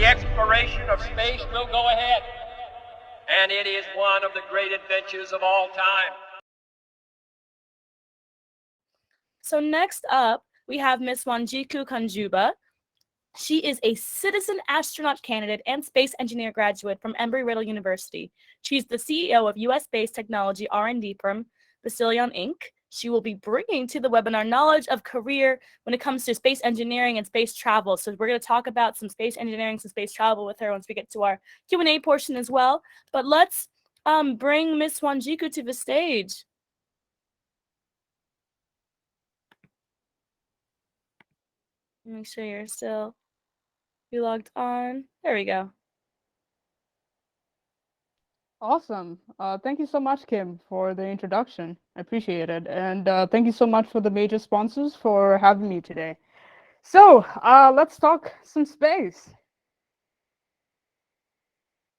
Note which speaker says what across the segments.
Speaker 1: exploration of space will go ahead, and it is one of the great adventures of all time.
Speaker 2: So next up, we have Ms. Wanjiku Kanjumba. She is a citizen astronaut candidate and space engineer graduate from Embry-Riddle University. She's the CEO of US-based technology R&D firm 𝗩𝗍𝗍 Inc. She will be bringing to the webinar knowledge of career when it comes to space engineering and space travel. So we're going to talk about some space engineering, some space travel with her once we get to our Q&A portion as well. But let's bring Ms. Wanjiku to the stage. Make sure you're logged on. There we go.
Speaker 3: Awesome. Thank you so much, Kim, for the introduction. I appreciate it. And thank you so much for the major sponsors for having me today. So let's talk some space.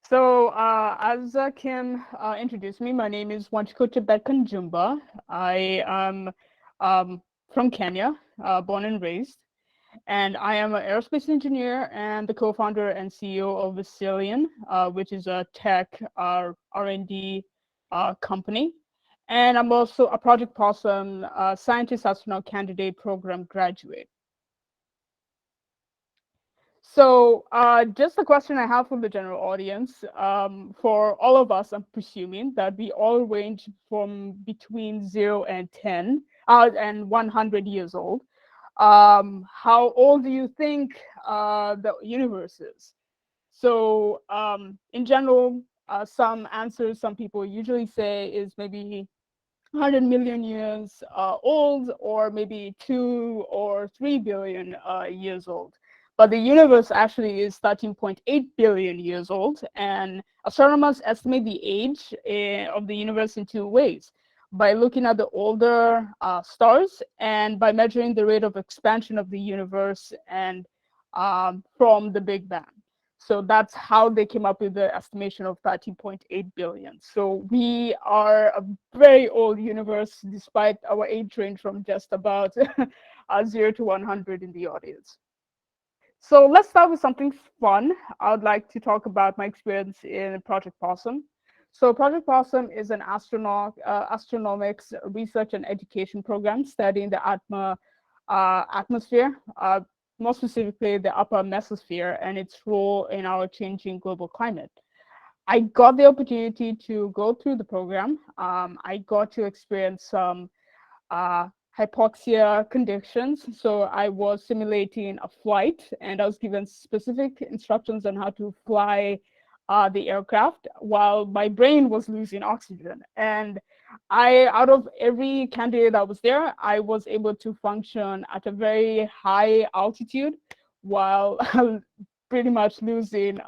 Speaker 3: So as Kim introduced me, my name is Wanjiku Kanjumba. I am from Kenya, born and raised. And I am an aerospace engineer and the co-founder and CEO of 𝗩𝗍𝗍, which is a tech R&D company. And I'm also a Project PoSSUM scientist astronaut candidate program graduate. So just the question I have from the general audience, for all of us, I'm presuming that we all range from between 0 and 10 and 100 years old. How old do you think the universe is? So in general, some answers some people usually say is maybe 100 million years old, or maybe 2 or 3 billion years old. But the universe actually is 13.8 billion years old, and astronomers estimate the age of the universe in 2 ways: by looking at the older stars and by measuring the rate of expansion of the universe and from the Big Bang. So that's how they came up with the estimation of 13.8 billion. So we are a very old universe, despite our age range from just about 0 to 100 in the audience. So let's start with something fun. I would like to talk about my experience in Project PoSSUM. So Project PoSSUM is an astronomics research and education program studying the atmosphere, more specifically the upper mesosphere, and its role in our changing global climate. I got the opportunity to go through the program. I got to experience some hypoxia conditions. So I was simulating a flight, and I was given specific instructions on how to fly the aircraft while my brain was losing oxygen. And out of every candidate that was there, I was able to function at a very high altitude while pretty much losing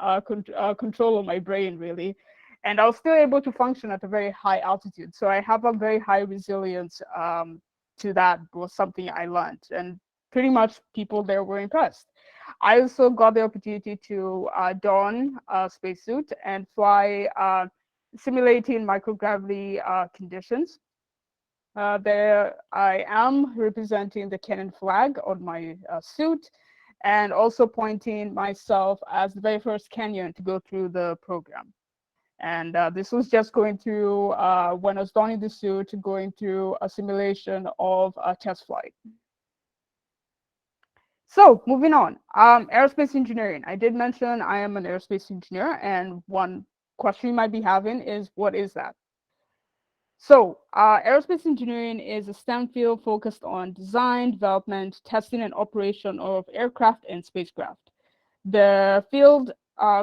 Speaker 3: control of my brain, really. And I was still able to function at a very high altitude. So I have a very high resilience to that. Was something I learned, and pretty much people there were impressed. I also got the opportunity to don a spacesuit and fly simulating microgravity conditions. There I am representing the Kenyan flag on my suit, and also pointing myself as the very first Kenyan to go through the program. And this was just going through, when I was donning the suit, going through a simulation of a test flight. So moving on, aerospace engineering. I did mention I am an aerospace engineer, and one question you might be having is, what is that? So aerospace engineering is a STEM field focused on design, development, testing, and operation of aircraft and spacecraft. The field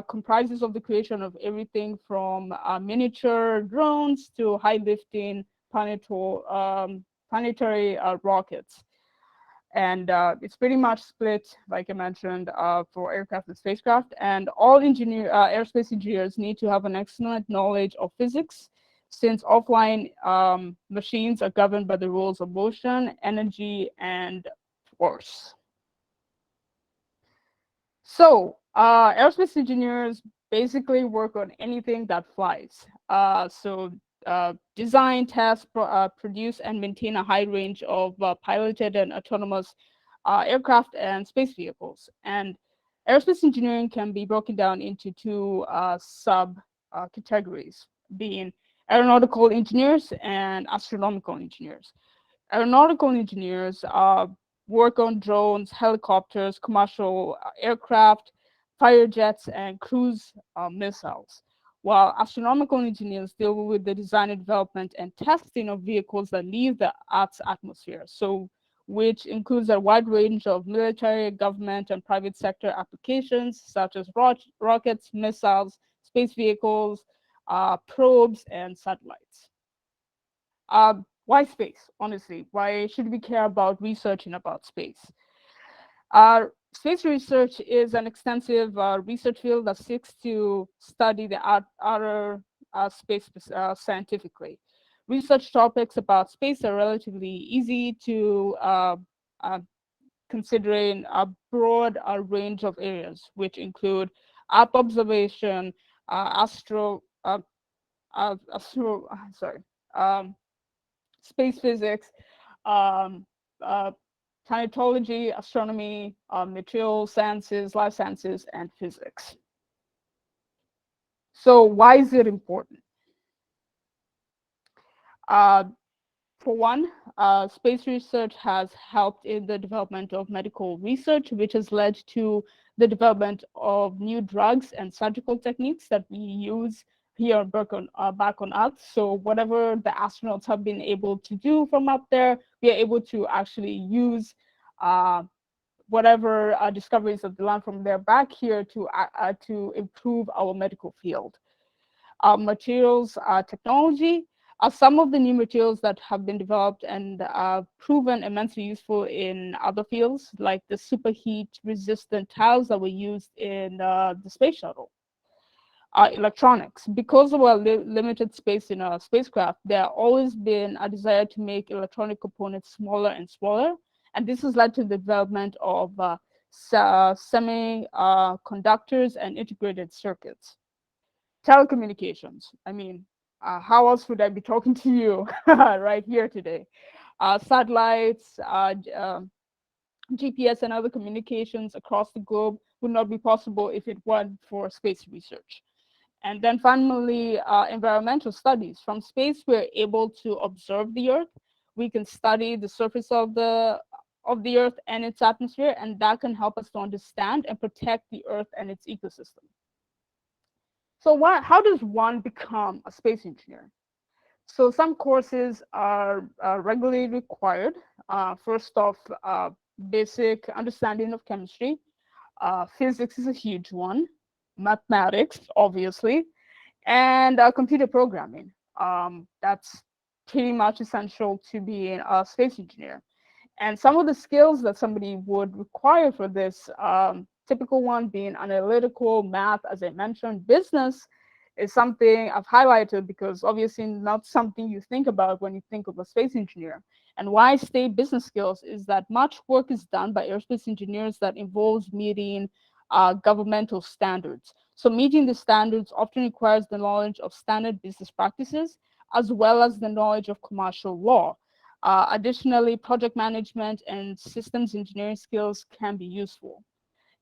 Speaker 3: comprises of the creation of everything from miniature drones to high-lifting planetary rockets. And it's pretty much split, like I mentioned, for aircraft and spacecraft. And all aerospace engineers need to have an excellent knowledge of physics, since offline machines are governed by the rules of motion, energy, and force. So aerospace engineers basically work on anything that flies. Design, test, produce, and maintain a high range of piloted and autonomous aircraft and space vehicles. And Aerospace engineering can be broken down into two categories, being aeronautical engineers and astronomical engineers. Aeronautical engineers work on drones, helicopters, commercial aircraft, fighter jets, and cruise missiles, while astronomical engineers deal with the design and development and testing of vehicles that leave the Earth's atmosphere, so which includes a wide range of military, government, and private sector applications, such as rockets, missiles, space vehicles, probes, and satellites. Why space, honestly? Why should we care about researching about space? Space research is an extensive research field that seeks to study the outer space scientifically. Research topics about space are relatively easy to considering a broad range of areas, which include Earth observation, space physics, planetology, astronomy, material sciences, life sciences, and physics. So why is it important? For one, space research has helped in the development of medical research, which has led to the development of new drugs and surgical techniques that we use here back on Earth. So whatever the astronauts have been able to do from up there, we are able to actually use whatever discoveries that they learned from there back here to improve our medical field. Materials technology. Some of the new materials that have been developed and proven immensely useful in other fields, like the superheat-resistant tiles that were used in the space shuttle. Electronics. Because of our limited space in a spacecraft, there has always been a desire to make electronic components smaller and smaller, and this has led to the development of semiconductors and integrated circuits. Telecommunications. I mean, how else would I be talking to you right here today? Satellites, GPS, and other communications across the globe would not be possible if it weren't for space research. And then finally, environmental studies. From space, we're able to observe the Earth. We can study the surface of the Earth and its atmosphere, and that can help us to understand and protect the Earth and its ecosystem. So how does one become a space engineer? So some courses are regularly required. First off, basic understanding of chemistry. Physics is a huge one. Mathematics, obviously, and computer programming. That's pretty much essential to being a space engineer. And some of the skills that somebody would require for this, typical one being analytical, math, as I mentioned. Business is something I've highlighted because obviously not something you think about when you think of a space engineer. And why I say business skills is that much work is done by aerospace engineers that involves meeting governmental standards. So meeting the standards often requires the knowledge of standard business practices, as well as the knowledge of commercial law. Additionally, project management and systems engineering skills can be useful.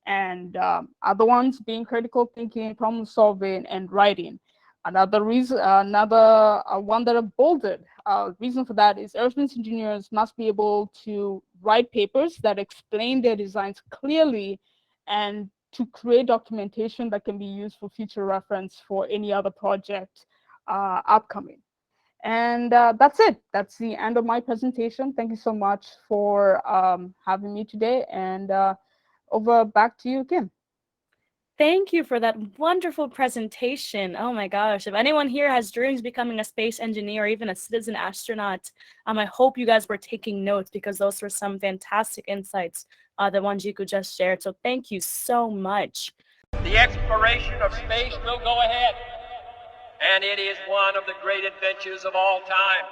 Speaker 3: And other ones being critical thinking, problem solving, and writing. Another reason, one that I've bolded, reason for that is aerospace engineers must be able to write papers that explain their designs clearly and to create documentation that can be used for future reference for any other project upcoming. And that's it. That's the end of my presentation. Thank you so much for having me today. And back to you, Kim.
Speaker 2: Thank you for that wonderful presentation. Oh my gosh, if anyone here has dreams of becoming a space engineer or even a citizen astronaut, I hope you guys were taking notes because those were some fantastic insights that Wanjiku just shared. So thank you so much.
Speaker 1: The exploration of space will go ahead, and it is one of the great adventures of all time.